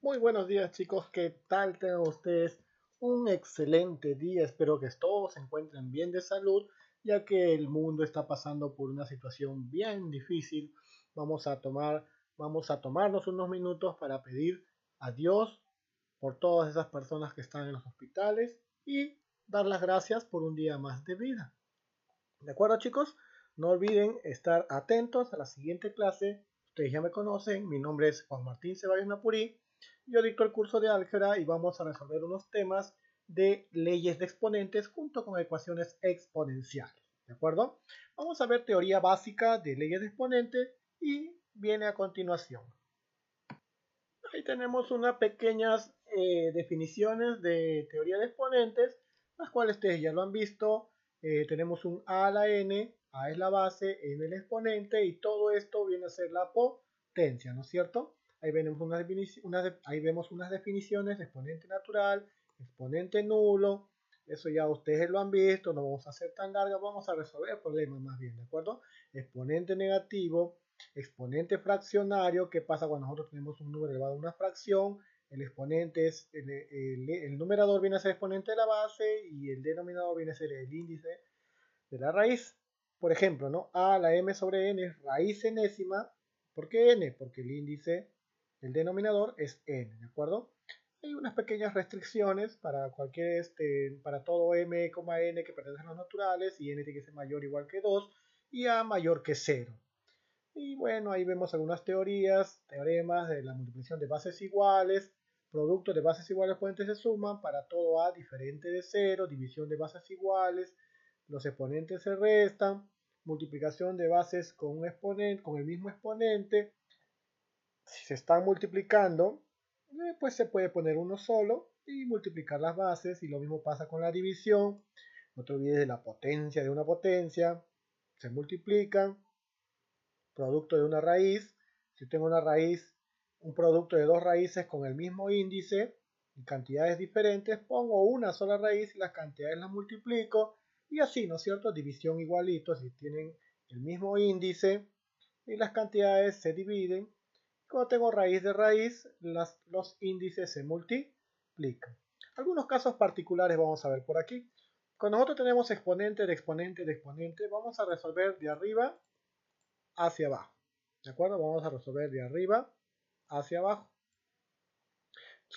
Muy buenos días chicos, ¿qué tal tengan ustedes? Un excelente día, espero que todos se encuentren bien de salud, ya que el mundo está pasando por una situación bien difícil. Vamos a tomar, vamos a tomarnos unos minutos para pedir a Dios por todas esas personas que están en los hospitales y dar las gracias por un día más de vida. ¿De acuerdo chicos? No olviden estar atentos a la siguiente clase. Ustedes ya me conocen, mi nombre es Juan Martín Ceballos Napurí. Yo dicto el curso de álgebra y vamos a resolver unos temas de leyes de exponentes junto con ecuaciones exponenciales. ¿De acuerdo? Vamos a ver teoría básica de leyes de exponentes y viene a continuación. Ahí tenemos unas pequeñas definiciones de teoría de exponentes, las cuales ustedes ya lo han visto. Tenemos un a la n, a es la base, n el exponente, y todo esto viene a ser la potencia, ¿no es cierto? Ahí vemos unas definiciones, exponente natural, exponente nulo. Eso ya ustedes lo han visto, no vamos a hacer tan largas, vamos a resolver problemas más bien, ¿de acuerdo? Exponente negativo, exponente fraccionario. ¿Qué pasa cuando nosotros tenemos un número elevado a una fracción? El exponente es, el numerador viene a ser exponente de la base y el denominador viene a ser el índice de la raíz. Por ejemplo, ¿no? A la m sobre n es raíz enésima. ¿Por qué n? Porque el índice, el denominador es n, ¿de acuerdo? Hay unas pequeñas restricciones para para todo m, n que pertenece a los naturales, y n tiene que ser mayor o igual que 2 y a mayor que 0. Y bueno, ahí vemos algunas teorías, teoremas de la multiplicación de bases iguales, productos de bases iguales exponentes se suman, para todo a diferente de 0, división de bases iguales, los exponentes se restan, multiplicación de bases con un exponente, con el mismo exponente. Si se están multiplicando, pues se puede poner uno solo y multiplicar las bases, y lo mismo pasa con la división. No te olvides de la potencia de una potencia, se multiplican. Producto de una raíz. Si tengo una raíz, un producto de dos raíces con el mismo índice y cantidades diferentes, pongo una sola raíz y las cantidades las multiplico, y así, ¿no es cierto? División igualito, si tienen el mismo índice y las cantidades se dividen. Cuando tengo raíz de raíz, los índices se multiplican. Algunos casos particulares vamos a ver por aquí. Cuando nosotros tenemos exponente de exponente de exponente, vamos a resolver de arriba hacia abajo. ¿De acuerdo? Vamos a resolver de arriba hacia abajo.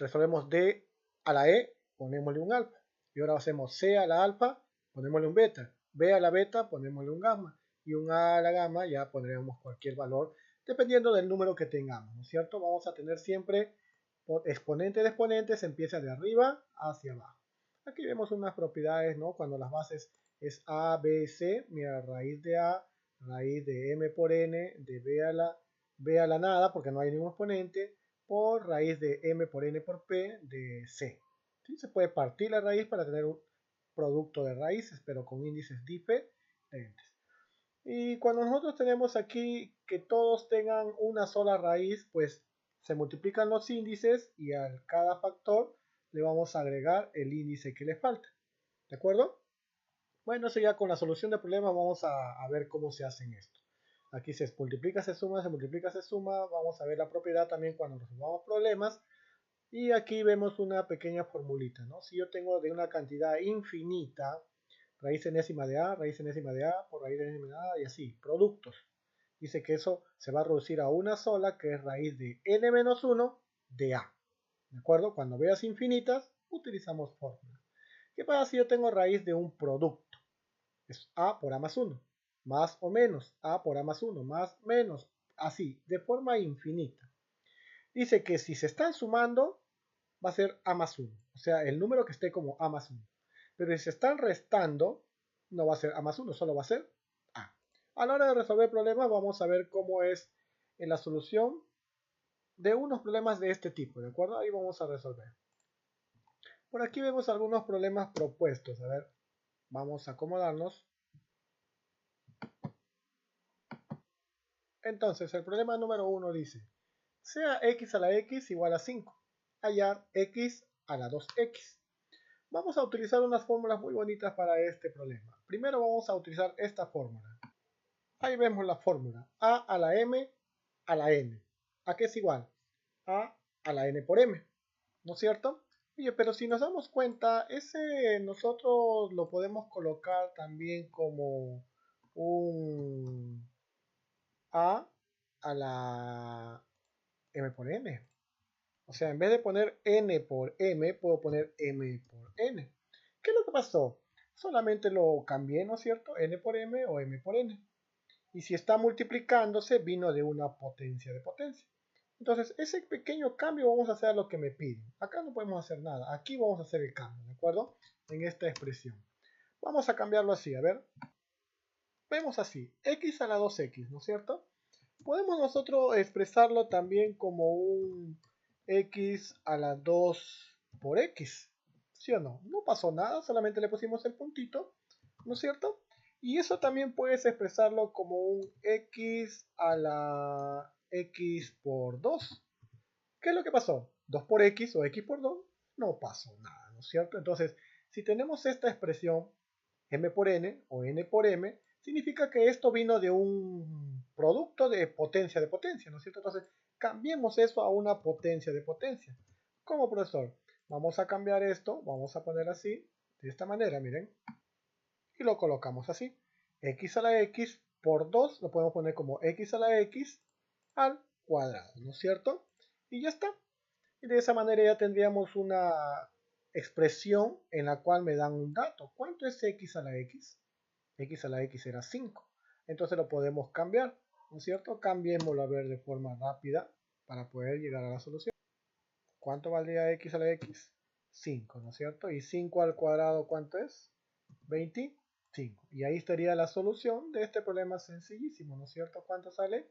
Resolvemos D a la E, ponémosle un alfa. Y ahora hacemos C a la alfa, ponémosle un beta. B a la beta, ponémosle un gamma. Y un A a la gamma, ya pondremos cualquier valor, dependiendo del número que tengamos, ¿no es cierto? Vamos a tener siempre exponente de exponentes, empieza de arriba hacia abajo. Aquí vemos unas propiedades, ¿no? Cuando las bases es A, B, C, mira, raíz de A, raíz de m por n, de b a la nada, porque no hay ningún exponente, por raíz de m por n por p de c. ¿Sí? Se puede partir la raíz para tener un producto de raíces, pero con índices diferentes. Y cuando nosotros tenemos aquí que todos tengan una sola raíz, pues se multiplican los índices y a cada factor le vamos a agregar el índice que le falta. ¿De acuerdo? Bueno, eso ya con la solución de problemas vamos a ver cómo se hacen esto. Aquí se multiplica, se suma, se multiplica, se suma. Vamos a ver la propiedad también cuando resolvamos problemas. Y aquí vemos una pequeña formulita, ¿no? Si yo tengo de una cantidad infinita, raíz enésima de A, raíz enésima de A, por raíz enésima de A, y así, productos. Dice que eso se va a reducir a una sola, que es raíz de n-1 de A. ¿De acuerdo? Cuando veas infinitas, utilizamos fórmula. ¿Qué pasa si yo tengo raíz de un producto? Es A por A más 1, más o menos, A por A más 1, más menos, así, de forma infinita. Dice que si se están sumando, va a ser A más 1, o sea, el número que esté como A más 1. Pero si se están restando, no va a ser A más 1, solo va a ser A. A la hora de resolver el problema, vamos a ver cómo es en la solución de unos problemas de este tipo, ¿de acuerdo? Ahí vamos a resolver. Por aquí vemos algunos problemas propuestos. A ver, vamos a acomodarnos. Entonces, el problema número 1 dice, sea x a la x igual a 5, hallar x a la 2x. Vamos a utilizar unas fórmulas muy bonitas para este problema. Primero vamos a utilizar esta fórmula. Ahí vemos la fórmula, a la m a la n. ¿A qué es igual? A a la n por m, ¿no es cierto? Oye, pero si nos damos cuenta, ese nosotros lo podemos colocar también como un a la m por n. O sea, en vez de poner n por m, puedo poner m por n. ¿Qué es lo que pasó? Solamente lo cambié, ¿no es cierto? N por m o m por n. Y si está multiplicándose, vino de una potencia de potencia. Entonces, ese pequeño cambio vamos a hacer lo que me piden. Acá no podemos hacer nada. Aquí vamos a hacer el cambio, ¿de acuerdo? En esta expresión. Vamos a cambiarlo así, a ver. Vemos así, x a la 2x, ¿no es cierto? Podemos nosotros expresarlo también como un x a la 2 por x, ¿sí o no? No pasó nada, solamente le pusimos el puntito, ¿no es cierto? Y eso también puedes expresarlo como un x a la x por 2. ¿Qué es lo que pasó? 2 por x o x por 2, no pasó nada, ¿no es cierto? Entonces, si tenemos esta expresión m por n o n por m, significa que esto vino de un producto de potencia, ¿no es cierto? Entonces, cambiemos eso a una potencia de potencia. ¿Cómo, profesor? Vamos a cambiar esto, vamos a poner así, de esta manera, miren, y lo colocamos así. X a la x por 2 lo podemos poner como x a la x al cuadrado, ¿no es cierto? Y ya está. Y de esa manera ya tendríamos una expresión en la cual me dan un dato. ¿Cuánto es x a la x? X a la x era 5. Entonces lo podemos cambiar, ¿no es cierto? Cambiémoslo a ver de forma rápida para poder llegar a la solución. ¿Cuánto valdría x a la x? 5, ¿no es cierto? Y 5 al cuadrado, ¿cuánto es? 25. Y ahí estaría la solución de este problema sencillísimo, ¿no es cierto? ¿Cuánto sale?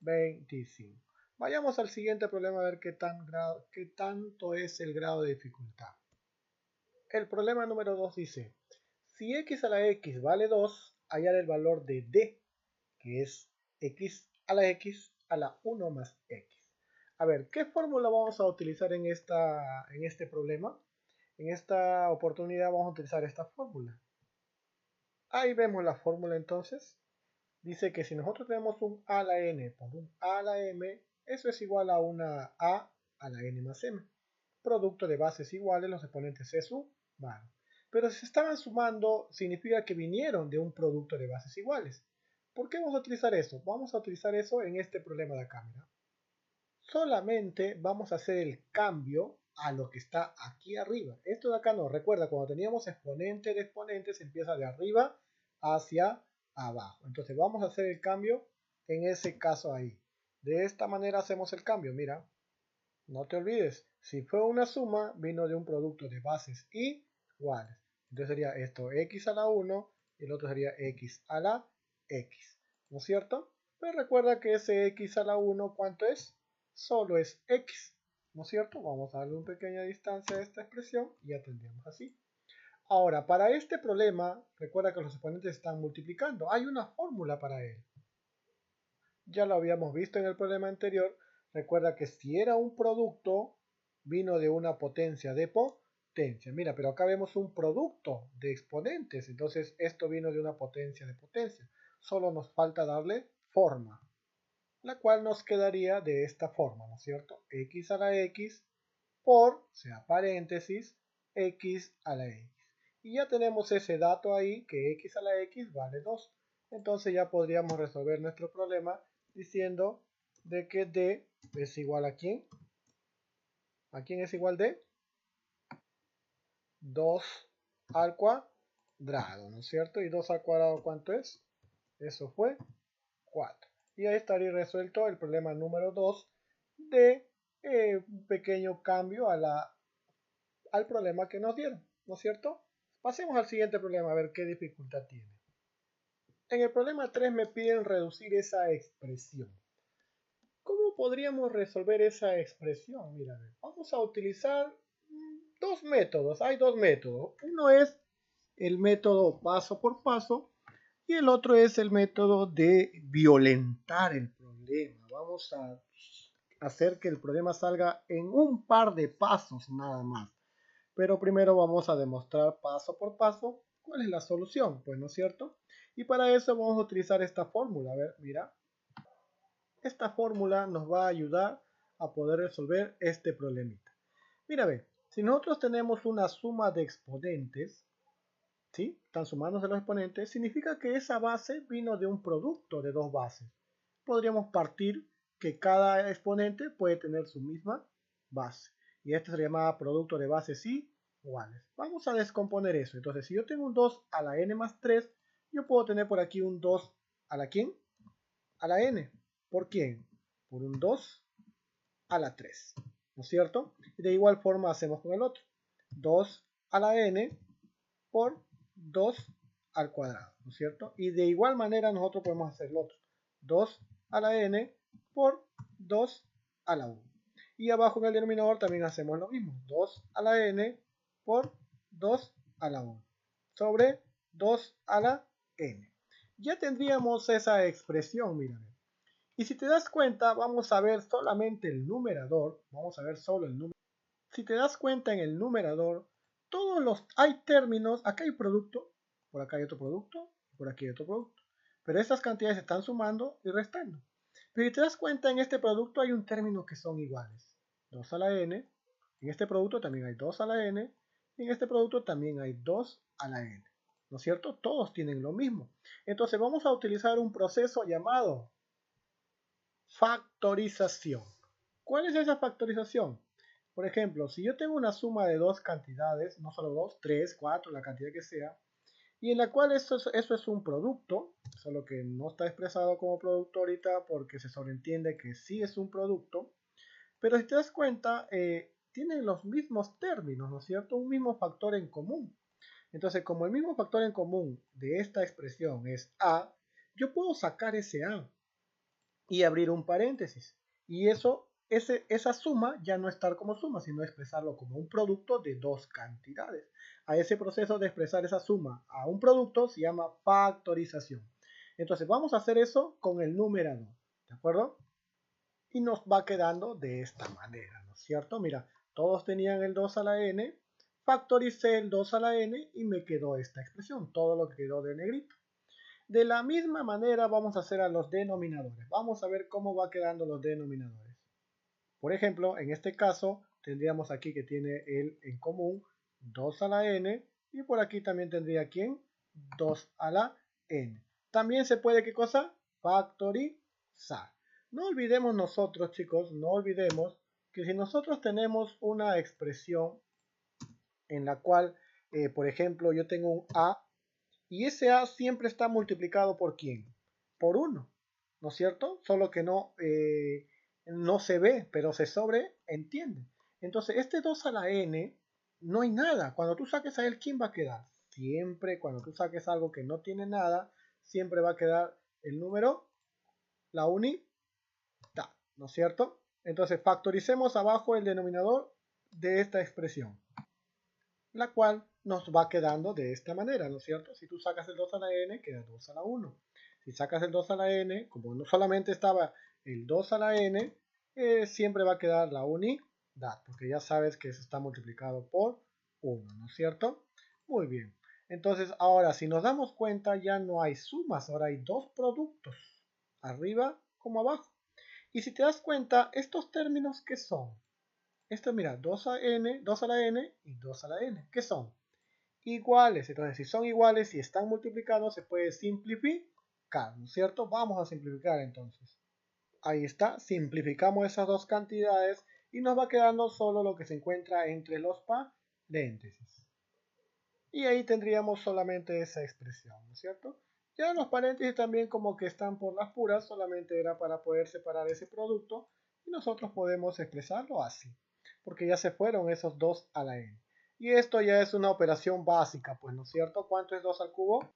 25. Vayamos al siguiente problema a ver qué tanto es el grado de dificultad. El problema número 2 dice, si x a la x vale 2, hallar el valor de d, que es x a la 1 más x. A ver, ¿qué fórmula vamos a utilizar en este problema? En esta oportunidad vamos a utilizar esta fórmula. Ahí vemos la fórmula entonces. Dice que si nosotros tenemos un a a la n por un a a la m, eso es igual a una a la n más m. Producto de bases iguales, los exponentes se suman. Pero si se estaban sumando, significa que vinieron de un producto de bases iguales. ¿Por qué vamos a utilizar eso? Vamos a utilizar eso en este problema de acá, mira. Solamente vamos a hacer el cambio a lo que está aquí arriba. Esto de acá no, recuerda, cuando teníamos exponente de exponente se empieza de arriba hacia abajo. Entonces vamos a hacer el cambio en ese caso ahí. De esta manera hacemos el cambio, mira. No te olvides, si fue una suma, vino de un producto de bases iguales. Entonces sería esto x a la 1 y el otro sería x a la x. ¿No es cierto? Pero recuerda que ese x a la 1, ¿cuánto es? Solo es x. ¿No es cierto? Vamos a darle una pequeña distancia a esta expresión y ya tendríamos así. Ahora, para este problema, recuerda que los exponentes están multiplicando. Hay una fórmula para él. Ya lo habíamos visto en el problema anterior. Recuerda que si era un producto, vino de una potencia de potencia. Mira, pero acá vemos un producto de exponentes. Entonces esto vino de una potencia de potencia. Solo nos falta darle forma, la cual nos quedaría de esta forma, ¿no es cierto? X a la x por, sea paréntesis, x a la x. Y ya tenemos ese dato ahí que x a la x vale 2. Entonces ya podríamos resolver nuestro problema diciendo de que d es igual a ¿quién? ¿A quién es igual d? 2 al cuadrado, ¿no es cierto? ¿Y 2 al cuadrado cuánto es? Eso fue 4. Y ahí estaría resuelto el problema número 2 de un pequeño cambio al problema que nos dieron, ¿no es cierto? Pasemos al siguiente problema a ver qué dificultad tiene. En el problema 3 me piden reducir esa expresión. ¿Cómo podríamos resolver esa expresión? Mira, vamos a utilizar dos métodos. Hay dos métodos. Uno es el método paso por paso y el otro es el método de violentar el problema. Vamos a hacer que el problema salga en un par de pasos nada más. Pero primero vamos a demostrar paso por paso cuál es la solución, pues, ¿no es cierto? Y para eso vamos a utilizar esta fórmula. A ver, mira. Esta fórmula nos va a ayudar a poder resolver este problemita. Mira, ve, si nosotros tenemos una suma de exponentes, ¿sí? Están sumándose los exponentes, significa que esa base vino de un producto de dos bases. Podríamos partir que cada exponente puede tener su misma base. Y esto se llama producto de bases iguales. Vamos a descomponer eso. Entonces, si yo tengo un 2 a la n más 3, yo puedo tener por aquí un 2 a la ¿quién? A la n. ¿Por quién? Por un 2 a la 3. ¿No es cierto? Y de igual forma hacemos con el otro. 2 a la n por 2 al cuadrado, ¿no es cierto? Y de igual manera nosotros podemos hacer el otro. 2 a la n por 2 a la 1. Y abajo en el denominador también hacemos lo mismo. 2 a la n por 2 a la 1 sobre 2 a la n. Ya tendríamos esa expresión, mírame. Y si te das cuenta, vamos a ver solamente el numerador. Vamos a ver solo el número. Si te das cuenta en el numerador, hay términos, acá hay producto, por acá hay otro producto, por aquí hay otro producto. Pero estas cantidades se están sumando y restando. Pero si te das cuenta, en este producto hay un término que son iguales. 2 a la n, en este producto también hay 2 a la n, y en este producto también hay 2 a la n. ¿No es cierto? Todos tienen lo mismo. Entonces vamos a utilizar un proceso llamado factorización. ¿Cuál es esa factorización? Por ejemplo, si yo tengo una suma de dos cantidades, no solo dos, 3, 4, la cantidad que sea, y en la cual eso es un producto, solo que no está expresado como producto ahorita porque se sobreentiende que sí es un producto, pero si te das cuenta, tienen los mismos términos, ¿no es cierto? Un mismo factor en común. Entonces, como el mismo factor en común de esta expresión es A, yo puedo sacar ese A y abrir un paréntesis. Y esa suma ya no estar como suma, sino expresarlo como un producto de dos cantidades. A ese proceso de expresar esa suma a un producto se llama factorización. Entonces vamos a hacer eso con el numerador, ¿de acuerdo? Y nos va quedando de esta manera, ¿no es cierto? Mira, todos tenían el 2 a la n, factoricé el 2 a la n y me quedó esta expresión, todo lo que quedó de negrito. De la misma manera vamos a hacer a los denominadores. Vamos a ver cómo va quedando los denominadores. Por ejemplo, en este caso tendríamos aquí que tiene el en común 2 a la n y por aquí también tendría ¿quién? 2 a la n. También se puede, ¿qué cosa? Factorizar. No olvidemos nosotros, chicos, no olvidemos que si nosotros tenemos una expresión en la cual, por ejemplo, yo tengo un a y ese A siempre está multiplicado por ¿quién? Por 1, ¿no es cierto? Solo que no se ve, pero se sobreentiende. Entonces, este 2 a la n, no hay nada. Cuando tú saques a él, ¿quién va a quedar? Siempre, cuando tú saques algo que no tiene nada, siempre va a quedar el número, la unidad, ¿no es cierto? Entonces, factoricemos abajo el denominador de esta expresión, la cual nos va quedando de esta manera, ¿no es cierto? Si tú sacas el 2 a la n, queda 2 a la 1. Si sacas el 2 a la n, como no solamente estaba el 2 a la n, siempre va a quedar la unidad, porque ya sabes que eso está multiplicado por 1, ¿no es cierto? Muy bien. Entonces, ahora, si nos damos cuenta, ya no hay sumas, ahora hay dos productos, arriba como abajo. Y si te das cuenta, estos términos, ¿qué son? Esto, mira, 2 a n, 2 a la n y 2 a la n. ¿Qué son? Iguales. Entonces, si son iguales y están multiplicados, se puede simplificar, ¿no es cierto? Vamos a simplificar entonces. Ahí está, simplificamos esas dos cantidades y nos va quedando solo lo que se encuentra entre los paréntesis. Y ahí tendríamos solamente esa expresión, ¿no es cierto? Ya los paréntesis también como que están por las puras, solamente era para poder separar ese producto y nosotros podemos expresarlo así, porque ya se fueron esos 2 a la n. Y esto ya es una operación básica, pues, ¿no es cierto? ¿Cuánto es 2 al cubo?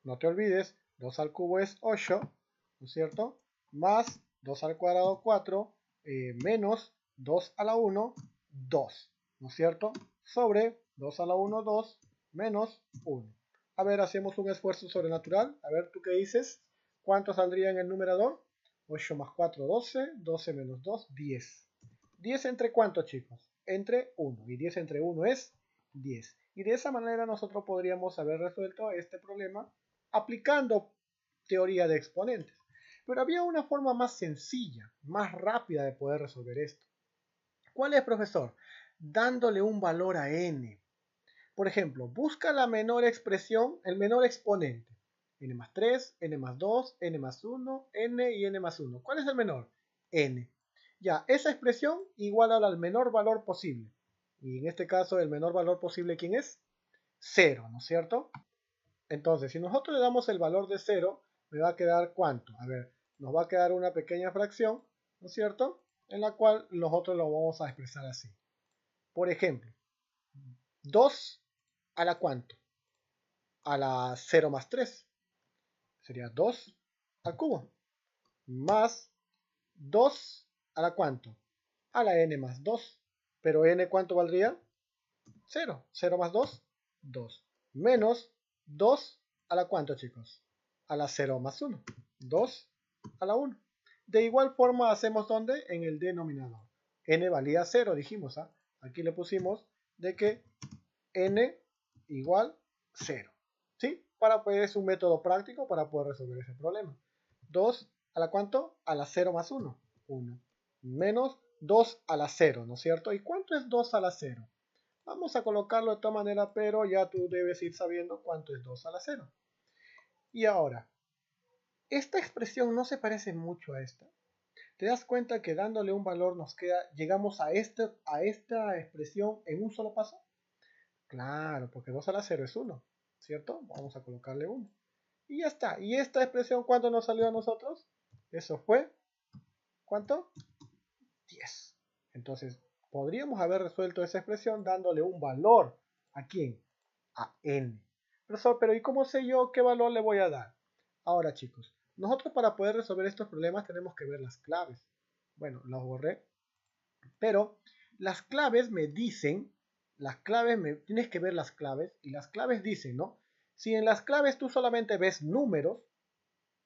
No te olvides, 2 al cubo es 8, ¿no es cierto? Más 2 al cuadrado 4, menos 2 a la 1, 2, ¿no es cierto? Sobre 2 a la 1, 2, menos 1. A ver, hacemos un esfuerzo sobrenatural. A ver, ¿tú qué dices? ¿Cuánto saldría en el numerador? 8 más 4, 12. 12 menos 2, 10. ¿10 entre cuánto, chicos? Entre 1. Y 10 entre 1 es 10. Y de esa manera nosotros podríamos haber resuelto este problema aplicando teoría de exponentes. Pero había una forma más sencilla, más rápida de poder resolver esto. ¿Cuál es, profesor? Dándole un valor a n. Por ejemplo, busca la menor expresión, el menor exponente. N más 3, n más 2, n más 1, n y n más 1. ¿Cuál es el menor? N. Ya, esa expresión igual al menor valor posible. Y en este caso, el menor valor posible, ¿quién es? 0, ¿no es cierto? Entonces, si nosotros le damos el valor de 0, me va a quedar ¿cuánto? A ver, nos va a quedar una pequeña fracción, ¿no es cierto? En la cual nosotros lo vamos a expresar así. Por ejemplo, 2 a la ¿cuánto? A la 0 más 3. Sería 2 al cubo. Más 2 a la ¿cuánto? A la n más 2. Pero n ¿cuánto valdría? 0. 0 más 2, 2. Menos 2 a la ¿cuánto, chicos? A la 0 más 1. 2 a la 1. De igual forma hacemos ¿dónde? En el denominador. N valía 0, dijimos. ¿Ah? Aquí le pusimos de que n igual 0. ¿Sí? Pues es un método práctico para poder resolver ese problema. 2 a la ¿cuánto? A la 0 más 1. 1. Menos 2 a la 0, ¿no es cierto? ¿Y cuánto es 2 a la 0? Vamos a colocarlo de esta manera, pero ya tú debes ir sabiendo cuánto es 2 a la 0. Y ahora, esta expresión no se parece mucho a esta. ¿Te das cuenta que dándole un valor nos queda, llegamos a esta expresión en un solo paso? Claro, porque 2 a la 0 es 1, ¿cierto? Vamos a colocarle 1. Y ya está. ¿Y esta expresión cuánto nos salió a nosotros? Eso fue, ¿cuánto? 10. Entonces, podríamos haber resuelto esa expresión dándole un valor. ¿A quién? A n. Profesor, pero ¿y cómo sé yo qué valor le voy a dar? Ahora, chicos, nosotros para poder resolver estos problemas tenemos que ver las claves. Bueno, las borré. Pero las claves me dicen, tienes que ver las claves, y las claves dicen, ¿no? Si en las claves tú solamente ves números,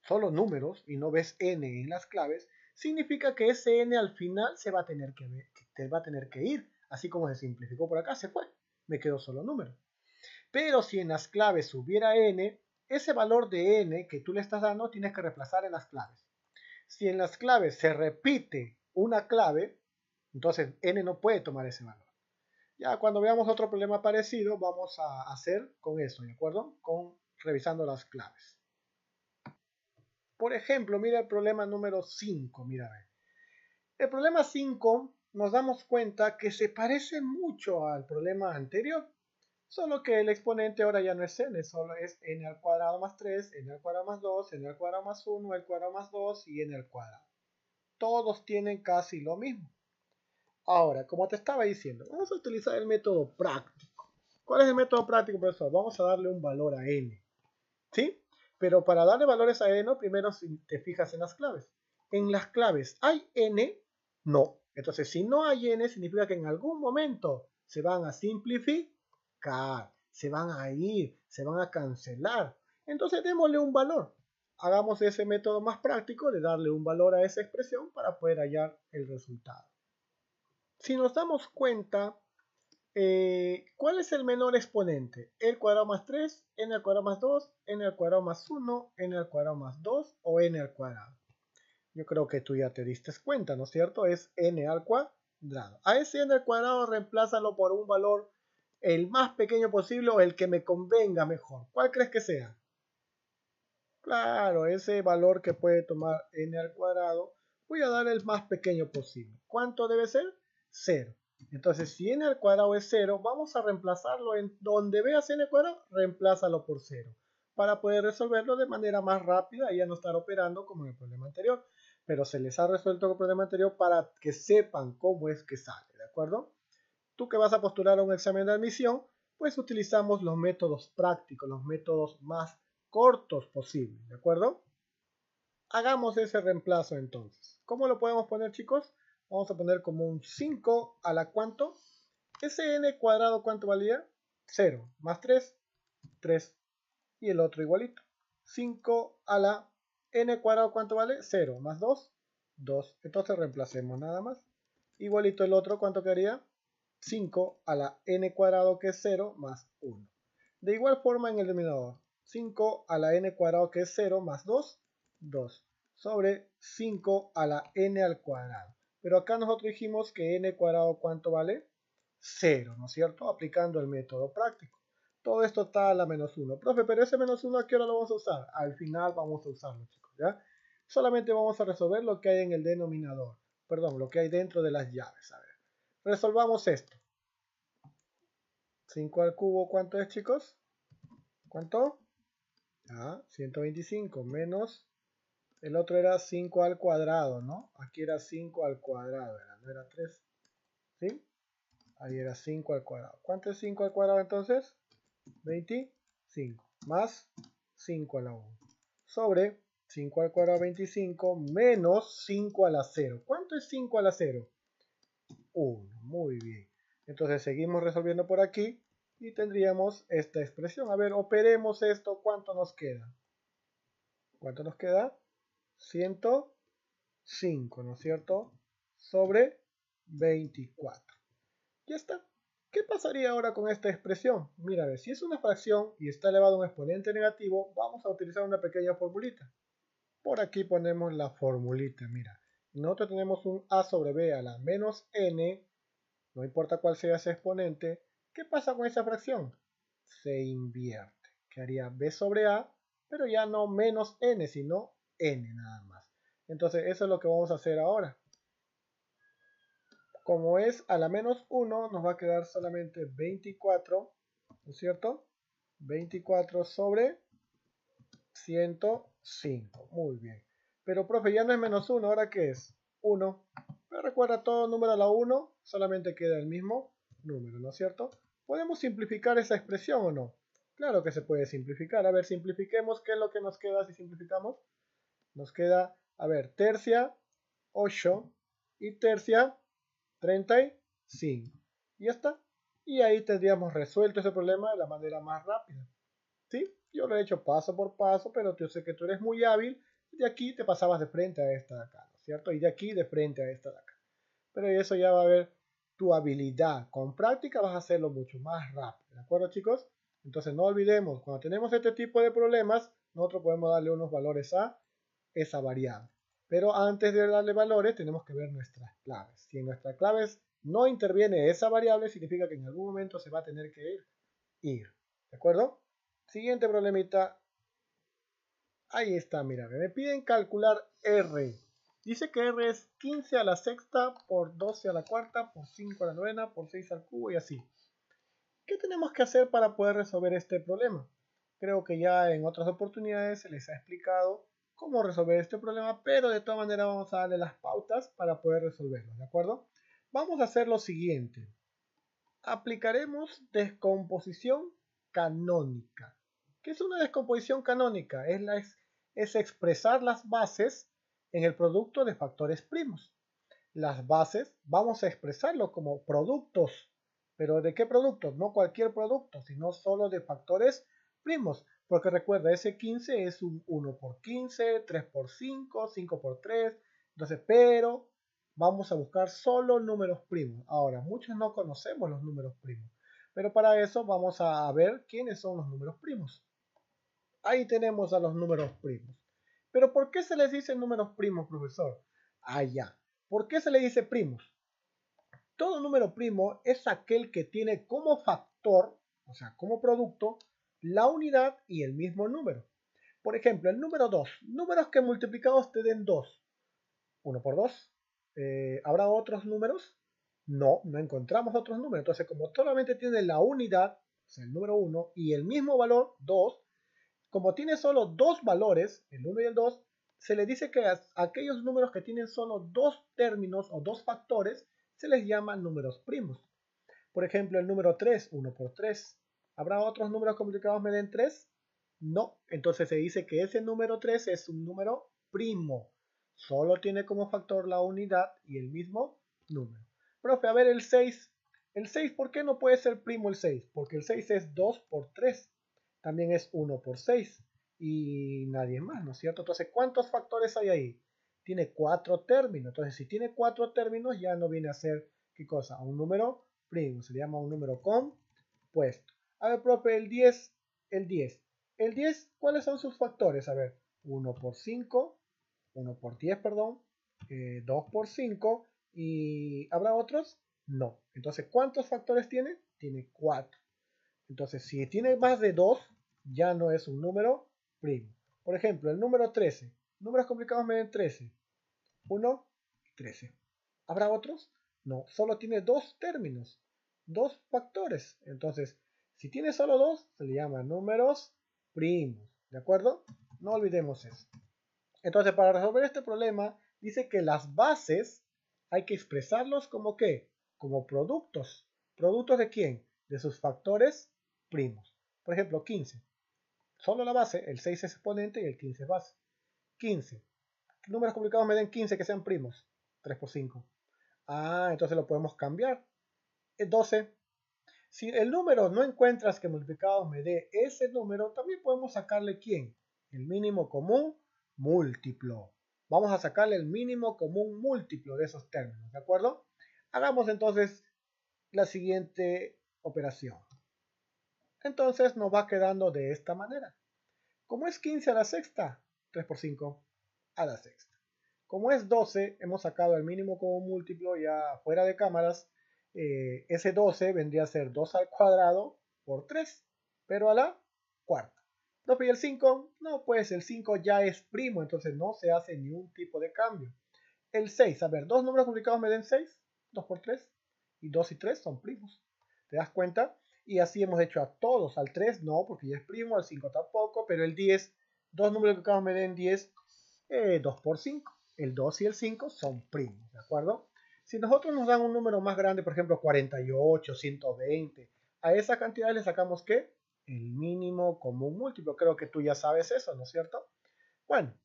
solo números, y no ves n en las claves, significa que ese n al final se va a tener que ir, así como se simplificó por acá, se fue, me quedó solo número. Pero si en las claves hubiera n, ese valor de n que tú le estás dando tienes que reemplazar en las claves. Si en las claves se repite una clave, entonces n no puede tomar ese valor. Ya cuando veamos otro problema parecido, vamos a hacer con eso, ¿de acuerdo? Revisando las claves. Por ejemplo, mira el problema número 5, mira. El problema 5 nos damos cuenta que se parece mucho al problema anterior, solo que el exponente ahora ya no es n, solo es n al cuadrado más 3, n al cuadrado más 2, n al cuadrado más 1, n al cuadrado más 2 y n al cuadrado. Todos tienen casi lo mismo. Ahora, como te estaba diciendo, vamos a utilizar el método práctico. ¿Cuál es el método práctico, profesor? Vamos a darle un valor a n. ¿Sí? Pero para darle valores a n, primero si te fijas en las claves. En las claves, ¿hay n? No. Entonces, si no hay n, significa que en algún momento se van a simplificar, se van a ir, se van a cancelar. Entonces, démosle un valor. Hagamos ese método más práctico de darle un valor a esa expresión para poder hallar el resultado. Si nos damos cuenta, ¿cuál es el menor exponente? ¿El cuadrado más 3, n al cuadrado más 2, n al cuadrado más 1, n al cuadrado más 2 o n al cuadrado? Yo creo que tú ya te diste cuenta, ¿no es cierto? Es n al cuadrado. A ese n al cuadrado reemplázalo por un valor el más pequeño posible o el que me convenga mejor. ¿Cuál crees que sea? Claro, ese valor que puede tomar n al cuadrado, voy a dar el más pequeño posible. ¿Cuánto debe ser? 0. Entonces, si n al cuadrado es 0, vamos a reemplazarlo en donde veas n al cuadrado, reemplázalo por 0. Para poder resolverlo de manera más rápida y ya no estar operando como en el problema anterior. Pero se les ha resuelto el problema anterior para que sepan cómo es que sale, ¿de acuerdo? Tú que vas a postular a un examen de admisión, pues utilizamos los métodos prácticos, los métodos más cortos posibles, ¿de acuerdo? Hagamos ese reemplazo entonces. ¿Cómo lo podemos poner, chicos? Vamos a poner como un 5 a la ¿cuánto? Ese n cuadrado, ¿cuánto valía? 0 más 3, 3. Y el otro igualito. 5 a la n cuadrado, ¿cuánto vale? 0 más 2, 2. Entonces reemplacemos nada más. Igualito el otro, ¿cuánto quedaría? 5 a la n cuadrado, que es 0 más 1. De igual forma en el denominador. 5 a la n cuadrado, que es 0 más 2, 2. sobre 5 a la n al cuadrado. Pero acá nosotros dijimos que n cuadrado, ¿cuánto vale? 0, ¿no es cierto? Aplicando el método práctico. Todo esto está a la menos 1. Profe, pero ese menos 1, ¿a qué hora lo vamos a usar? Al final vamos a usarlo, chicos, ¿ya? Solamente vamos a resolver lo que hay en el denominador. Perdón, lo que hay dentro de las llaves. A ver, resolvamos esto. 5 al cubo, ¿cuánto es, chicos? ¿Cuánto? Ah, 125 menos, el otro era 5 al cuadrado, ¿no? Aquí era 5 al cuadrado, no era 3, ¿sí? Ahí era 5 al cuadrado. ¿Cuánto es 5 al cuadrado entonces? 25, más 5 a la 1, sobre 5 al cuadrado 25 menos 5 a la 0. ¿Cuánto es 5 a la 0? 1, muy bien. Entonces seguimos resolviendo por aquí y tendríamos esta expresión. A ver, operemos esto. ¿Cuánto nos queda? ¿Cuánto nos queda? 105, ¿no es cierto? Sobre 24. Ya está. ¿Qué pasaría ahora con esta expresión? Mira, a ver, si es una fracción y está elevado a un exponente negativo, vamos a utilizar una pequeña formulita. Por aquí ponemos la formulita, mira. Nosotros tenemos un a sobre b a la menos n, no importa cuál sea ese exponente. ¿Qué pasa con esa fracción? Se invierte. Quedaría b sobre a, pero ya no menos n, sino n nada más. Entonces eso es lo que vamos a hacer ahora. Como es a la menos 1, nos va a quedar solamente 24, ¿no es cierto? 24 sobre 105. Muy bien. Pero, profe, ya no es menos 1, ¿ahora qué es? 1. Pero recuerda, todo número a la 1 solamente queda el mismo número, ¿no es cierto? ¿Podemos simplificar esa expresión o no? Claro que se puede simplificar. A ver, simplifiquemos. ¿Qué es lo que nos queda si simplificamos? Nos queda, a ver, tercia 8 y tercia 35. Y ya está. Y ahí tendríamos resuelto ese problema de la manera más rápida. ¿Sí? Yo lo he hecho paso por paso, pero yo sé que tú eres muy hábil. De aquí te pasabas de frente a esta de acá, ¿no es cierto? Y de aquí de frente a esta de acá. Pero eso ya va a ver tu habilidad. Con práctica vas a hacerlo mucho más rápido. ¿De acuerdo, chicos? Entonces no olvidemos, cuando tenemos este tipo de problemas, nosotros podemos darle unos valores a esa variable. Pero antes de darle valores, tenemos que ver nuestras claves. Si en nuestras claves no interviene esa variable, significa que en algún momento se va a tener que ir. ¿De acuerdo? Siguiente problemita. Ahí está, mira. Me piden calcular R. Dice que R es 15 a la sexta por 12 a la cuarta por 5 a la novena por 6 al cubo y así. ¿Qué tenemos que hacer para poder resolver este problema? Creo que ya en otras oportunidades se les ha explicado cómo resolver este problema, pero de todas maneras vamos a darle las pautas para poder resolverlo, ¿de acuerdo? Vamos a hacer lo siguiente. Aplicaremos descomposición canónica. ¿Qué es una descomposición canónica? Es expresar las bases en el producto de factores primos. Las bases vamos a expresarlo como productos. ¿Pero de qué productos? No cualquier producto, sino solo de factores primos. Porque recuerda, ese 15 es un 1 por 15, 3 por 5, 5 por 3. Entonces, pero vamos a buscar solo números primos. Ahora, muchos no conocemos los números primos. Pero para eso vamos a ver quiénes son los números primos. Ahí tenemos a los números primos. Pero ¿por qué se les dice números primos, profesor? Ah, ya. ¿Por qué se le dice primos? Todo número primo es aquel que tiene como factor, o sea, como producto, la unidad y el mismo número. Por ejemplo, el número 2. Números que multiplicados te den 2. 1 por 2. ¿Habrá otros números? No, no encontramos otros números. Entonces, como solamente tiene la unidad, o sea, el número 1, y el mismo valor, 2, como tiene solo dos valores, el 1 y el 2, se le dice que a aquellos números que tienen solo dos términos o dos factores se les llaman números primos. Por ejemplo, el número 3, 1 por 3. ¿Habrá otros números complicados que me den 3? No, entonces se dice que ese número 3 es un número primo. Solo tiene como factor la unidad y el mismo número. Profe, a ver el 6. El 6, ¿por qué no puede ser primo el 6? Porque el 6 es 2 por 3. También es 1 por 6. Y nadie más, ¿no es cierto? Entonces, ¿cuántos factores hay ahí? Tiene 4 términos. Entonces, si tiene 4 términos, ya no viene a ser, ¿qué cosa? Un número primo. Se le llama un número compuesto. A ver, profe, el 10. El 10, ¿cuáles son sus factores? A ver, 1 por 5, 1 por 10, perdón, 2 por 5, ¿y habrá otros? No. Entonces, ¿cuántos factores tiene? Tiene 4. Entonces, si tiene más de 2, ya no es un número primo. Por ejemplo, el número 13. Números complicados me den 13. 1 y 13. ¿Habrá otros? No, solo tiene dos términos, dos factores. Entonces, si tiene solo dos, se le llama números primos. ¿De acuerdo? No olvidemos eso. Entonces, para resolver este problema, dice que las bases hay que expresarlos como ¿qué? Como productos. ¿Productos de quién? De sus factores primos. Por ejemplo, 15. Solo la base, el 6 es exponente y el 15 es base. 15. ¿Qué números complicados me den 15 que sean primos? 3 por 5. Ah, entonces lo podemos cambiar. 12. Si el número no encuentras que multiplicado me dé ese número, también podemos sacarle ¿quién? El mínimo común múltiplo. Vamos a sacarle el mínimo común múltiplo de esos términos, ¿de acuerdo? Hagamos entonces la siguiente operación. Entonces nos va quedando de esta manera. Como es 15 a la sexta, 3 por 5 a la sexta. Como es 12, hemos sacado el mínimo común múltiplo ya fuera de cámaras. Ese 12 vendría a ser 2 al cuadrado por 3, pero a la cuarta. ¿No? ¿Y el 5? No, pues el 5 ya es primo, entonces no se hace ningún tipo de cambio. El 6, a ver, dos números complicados me den 6, 2 por 3, y 2 y 3 son primos. ¿Te das cuenta? Y así hemos hecho a todos. Al 3 no, porque ya es primo, al 5 tampoco, pero el 10, dos números complicados me den 10, 2 por 5. El 2 y el 5 son primos, ¿de acuerdo? Si nosotros nos dan un número más grande, por ejemplo 48, 120, a esa cantidad le sacamos ¿qué? El mínimo común múltiplo. Creo que tú ya sabes eso, ¿no es cierto? Bueno,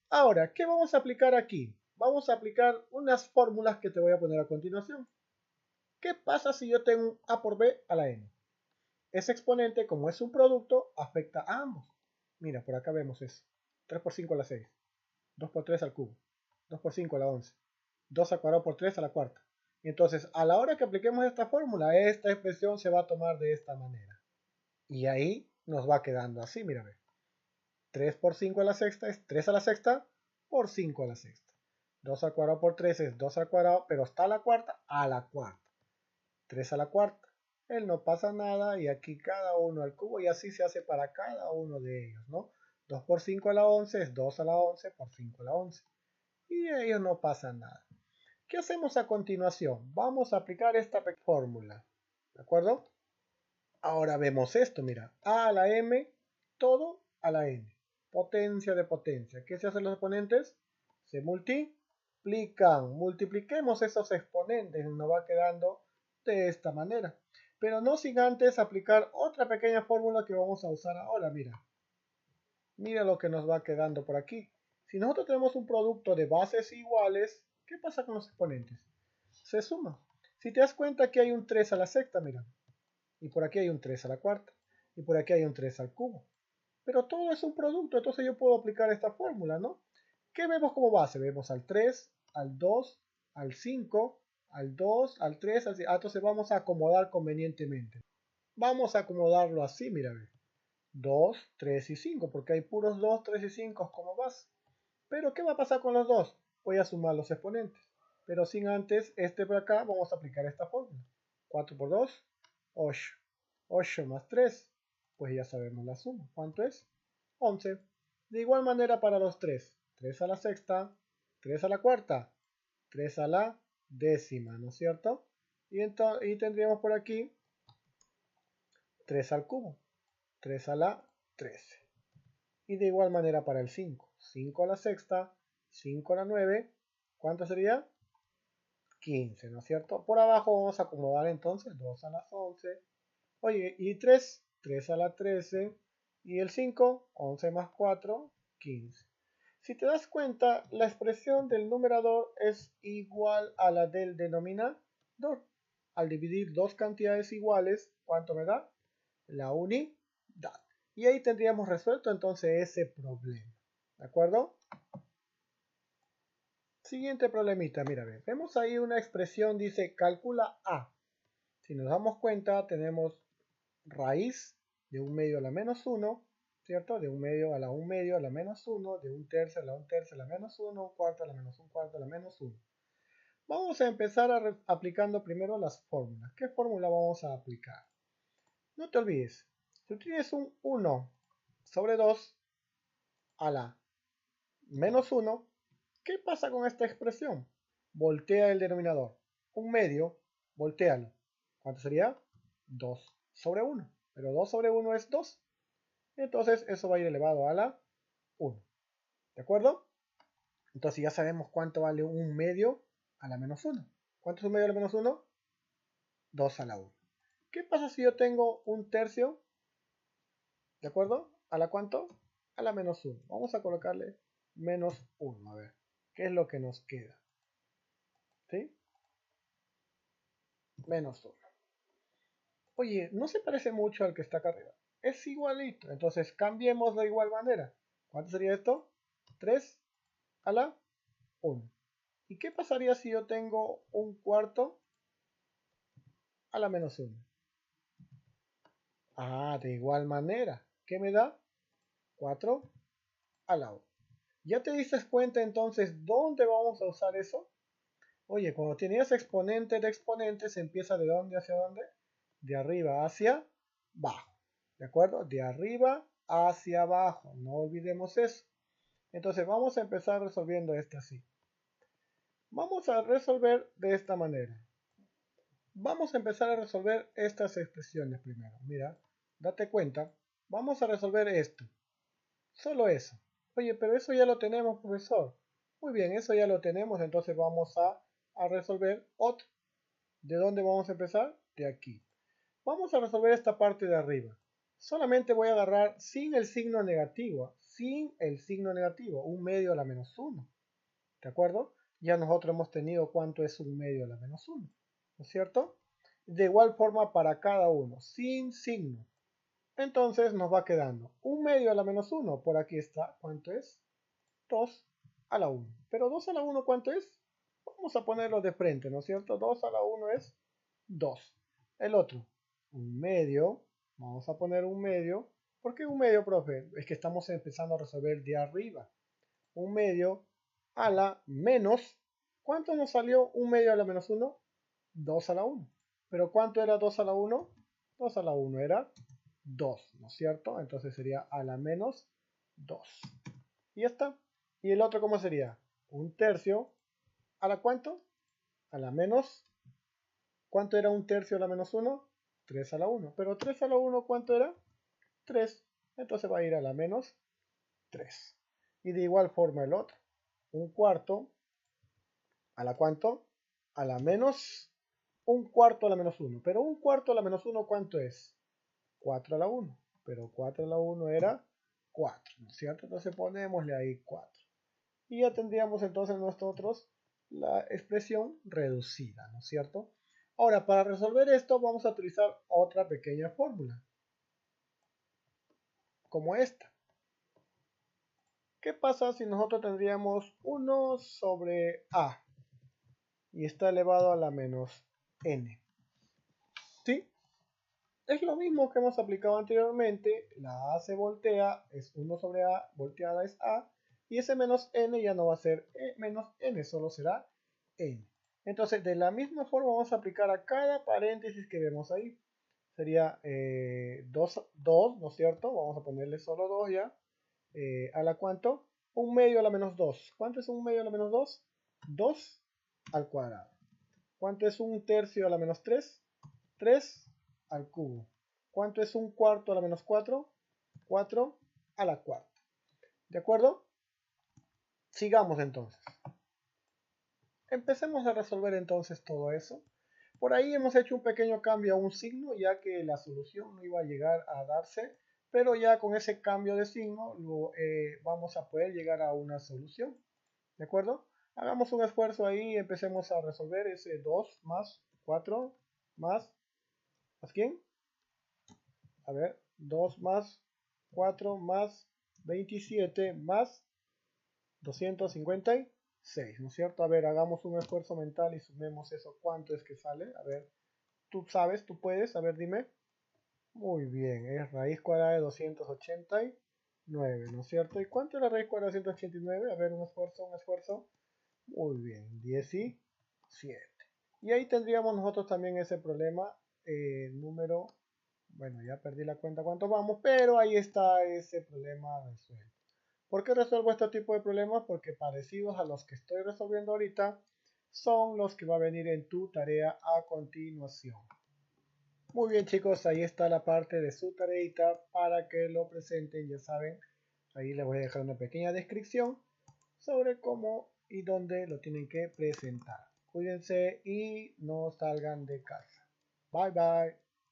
ahora, ¿qué vamos a aplicar aquí? Vamos a aplicar unas fórmulas que te voy a poner a continuación. ¿Qué pasa si yo tengo un a por b a la n? Ese exponente, como es un producto, afecta a ambos. Mira, por acá vemos eso. 3 por 5 a la 6. 2 por 3 al cubo. 2 por 5 a la 11. 2 al cuadrado por 3 a la cuarta. Entonces, a la hora que apliquemos esta fórmula, esta expresión se va a tomar de esta manera. Y ahí nos va quedando así, mira, ve. 3 por 5 a la sexta es 3 a la sexta por 5 a la sexta. 2 al cuadrado por 3 es 2 al cuadrado, pero está a la cuarta, a la cuarta. 3 a la cuarta. Él no pasa nada y aquí cada uno al cubo y así se hace para cada uno de ellos, ¿no? 2 por 5 a la 11 es 2 a la 11 por 5 a la 11. Y de ellos no pasa nada. ¿Qué hacemos a continuación? Vamos a aplicar esta fórmula. ¿De acuerdo? Ahora vemos esto, mira. A la m, todo a la n. Potencia de potencia. ¿Qué se hacen los exponentes? Se multiplican. Multipliquemos esos exponentes. Nos va quedando de esta manera. Pero no sin antes aplicar otra pequeña fórmula que vamos a usar ahora. Mira. Mira lo que nos va quedando por aquí. Si nosotros tenemos un producto de bases iguales, ¿qué pasa con los exponentes? Se suman. Si te das cuenta que hay un 3 a la sexta, mira. Y por aquí hay un 3 a la cuarta. Y por aquí hay un 3 al cubo. Pero todo es un producto, entonces yo puedo aplicar esta fórmula, ¿no? ¿Qué vemos como base? Vemos al 3, al 2, al 5, al 2, al 3, al 5. Entonces vamos a acomodar convenientemente. Vamos a acomodarlo así, mira, 2, 3 y 5, porque hay puros 2, 3 y 5 como base. Pero ¿qué va a pasar con los dos? Voy a sumar los exponentes. Pero sin antes, este por acá, vamos a aplicar esta fórmula. 4 por 2, 8. 8 más 3, pues ya sabemos la suma. ¿Cuánto es? 11. De igual manera para los 3. 3 a la sexta, 3 a la cuarta, 3 a la décima, ¿no es cierto? Y tendríamos por aquí 3 al cubo, 3 a la 13. Y de igual manera para el 5. 5 a la sexta, 5 a la 9. ¿Cuánto sería? 15, ¿no es cierto? Por abajo vamos a acomodar entonces 2 a las 11. Oye, y 3, 3 a la 13. Y el 5, 11 más 4, 15. Si te das cuenta, la expresión del numerador es igual a la del denominador. Al dividir dos cantidades iguales, ¿cuánto me da? La unidad. Y ahí tendríamos resuelto entonces ese problema. ¿De acuerdo? Siguiente problemita, mira, vemos ahí una expresión, dice calcula A. Si nos damos cuenta, tenemos raíz de 1 medio a la menos 1 ¿cierto? De un medio a la un medio a la menos 1, de un tercio a la un tercio a la menos 1, un cuarto a la menos un cuarto a la menos 1. Vamos a empezar aplicando primero las fórmulas. ¿Qué fórmula vamos a aplicar? No te olvides, si tienes un 1 sobre 2 a la menos 1, ¿qué pasa con esta expresión? Voltea el denominador. Un medio, voltealo. ¿Cuánto sería? 2 sobre 1. Pero 2 sobre 1 es 2. Entonces eso va a ir elevado a la 1. ¿De acuerdo? Entonces ya sabemos cuánto vale un medio a la menos 1. ¿Cuánto es un medio a la menos 1? 2 a la 1. ¿Qué pasa si yo tengo un tercio? ¿De acuerdo? ¿A la cuánto? A la menos 1. Vamos a colocarle menos 1. A ver, ¿qué es lo que nos queda? ¿Sí? Menos 1. Oye, no se parece mucho al que está acá arriba. Es igualito. Entonces cambiemos de igual manera. ¿Cuánto sería esto? 3 a la 1. ¿Y qué pasaría si yo tengo un cuarto a la menos 1? Ah, de igual manera. ¿Qué me da? 4 a la 1. ¿Ya te diste cuenta entonces dónde vamos a usar eso? Oye, cuando tenías exponente de exponente, se empieza de dónde hacia dónde? De arriba hacia abajo. ¿De acuerdo? De arriba hacia abajo. No olvidemos eso. Entonces vamos a empezar resolviendo esto así. Vamos a resolver de esta manera. Vamos a empezar a resolver estas expresiones primero. Mira, date cuenta. Vamos a resolver esto. Solo eso. Oye, pero eso ya lo tenemos, profesor. Muy bien, eso ya lo tenemos. Entonces vamos a resolver otro. ¿De dónde vamos a empezar? De aquí. Vamos a resolver esta parte de arriba. Solamente voy a agarrar sin el signo negativo. Sin el signo negativo. Un medio a la menos 1. ¿De acuerdo? Ya nosotros hemos tenido cuánto es un medio a la menos 1. ¿No es cierto? De igual forma para cada uno. Sin signo. Entonces nos va quedando un medio a la menos 1. Por aquí está. ¿Cuánto es? 2 a la 1. Pero 2 a la 1, ¿cuánto es? Vamos a ponerlo de frente, ¿no es cierto? 2 a la 1 es 2. El otro, un medio. Vamos a poner un medio. ¿Por qué un medio, profe? Es que estamos empezando a resolver de arriba. Un medio a la menos. ¿Cuánto nos salió un medio a la menos 1? 2 a la 1. ¿Pero cuánto era 2 a la 1? 2 a la 1 era 2, ¿no es cierto? Entonces sería a la menos 2. Y ya está. ¿Y el otro cómo sería? Un tercio. ¿A la cuánto? A la menos. ¿Cuánto era un tercio a la menos 1? 3 a la 1. Pero 3 a la 1, ¿cuánto era? 3. Entonces va a ir a la menos 3. Y de igual forma el otro. Un cuarto. ¿A la cuánto? A la menos. Un cuarto a la menos 1. Pero un cuarto a la menos 1, ¿cuánto es? 4 a la 1. Pero 4 a la 1 era 4, ¿no es cierto? Entonces ponémosle ahí 4. Y ya tendríamos entonces nosotros la expresión reducida, ¿no es cierto? Ahora, para resolver esto vamos a utilizar otra pequeña fórmula, como esta. ¿Qué pasa si nosotros tendríamos 1 sobre a y está elevado a la menos n? ¿Sí? Es lo mismo que hemos aplicado anteriormente. La a se voltea, es 1 sobre a, volteada es a, y ese menos n ya no va a ser menos n, solo será n. Entonces, de la misma forma vamos a aplicar a cada paréntesis que vemos ahí. Sería 2, ¿no es cierto? Vamos a ponerle solo 2 ya. ¿A la cuánto? Un medio a la menos 2. ¿Cuánto es un medio a la menos 2? 2 al cuadrado. ¿Cuánto es un tercio a la menos 3? 3 al cubo. ¿Cuánto es un cuarto a la menos 4? 4 a la cuarta. ¿De acuerdo? Sigamos entonces. Empecemos a resolver entonces todo eso. Por ahí hemos hecho un pequeño cambio a un signo, ya que la solución no iba a llegar a darse, pero ya con ese cambio de signo vamos a poder llegar a una solución. ¿De acuerdo? Hagamos un esfuerzo ahí y empecemos a resolver ese 2 más 4 más quién? A ver, 2 más 4 más 27 más 256, ¿no es cierto? A ver, hagamos un esfuerzo mental y sumemos eso. ¿Cuánto es que sale? A ver, tú sabes, tú puedes, a ver, dime. Muy bien, es raíz cuadrada de 286. 9, ¿no es cierto? ¿Y cuánto es la raíz cuadrada de 189? A ver, un esfuerzo, un esfuerzo. Muy bien, 17. Y ahí tendríamos nosotros también ese problema, número, bueno, ya perdí la cuenta cuánto vamos, pero ahí está ese problema resuelto. ¿Por qué resuelvo este tipo de problemas? Porque parecidos a los que estoy resolviendo ahorita son los que va a venir en tu tarea a continuación. Muy bien chicos, ahí está la parte de su tareita para que lo presenten, ya saben, ahí les voy a dejar una pequeña descripción sobre cómo y dónde lo tienen que presentar. Cuídense y no salgan de casa. Bye bye.